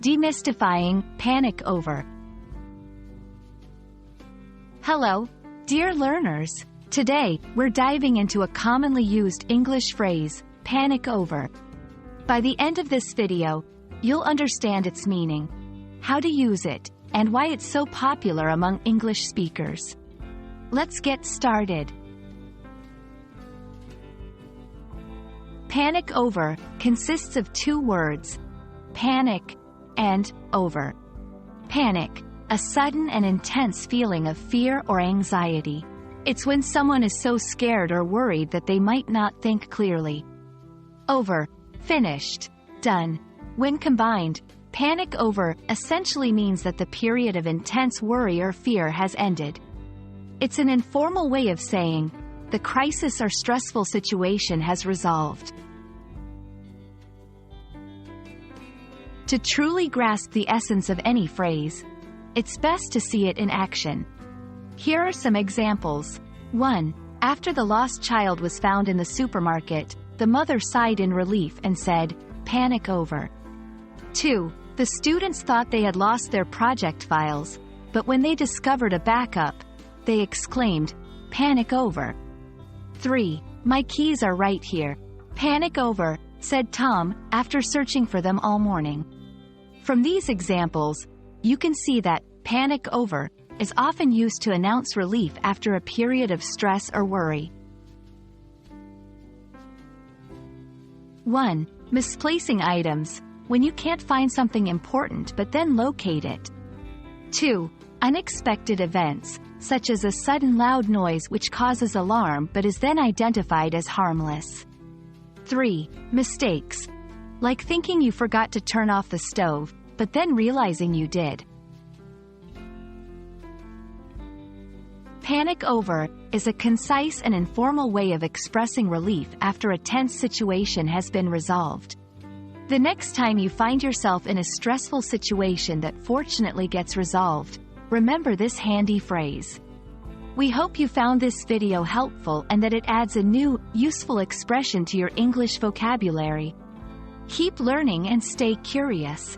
Demystifying Panic Over. Hello, dear learners. Today, we're diving into a commonly used English phrase, panic over. By the end of this video, you'll understand its meaning, how to use it, and why it's so popular among English speakers. Let's get started. Panic over consists of two words, panic and over. Panic, a sudden and intense feeling of fear or anxiety. It's when someone is so scared or worried that they might not think clearly. Over, finished, done. When combined, panic over essentially means that the period of intense worry or fear has ended. It's an informal way of saying, the crisis or stressful situation has resolved. To truly grasp the essence of any phrase, it's best to see it in action. Here are some examples. 1. After the lost child was found in the supermarket, the mother sighed in relief and said, "Panic over." 2. The students thought they had lost their project files, but when they discovered a backup, they exclaimed, "Panic over." 3. "My keys are right here. Panic over," said Tom, after searching for them all morning. From these examples, you can see that panic over is often used to announce relief after a period of stress or worry. 1. Misplacing items, when you can't find something important but then locate it. 2. Unexpected events, such as a sudden loud noise which causes alarm but is then identified as harmless. 3. Mistakes, like thinking you forgot to turn off the stove, but then realizing you did. Panic over is a concise and informal way of expressing relief after a tense situation has been resolved. The next time you find yourself in a stressful situation that fortunately gets resolved, remember this handy phrase. We hope you found this video helpful and that it adds a new, useful expression to your English vocabulary. Keep learning and stay curious.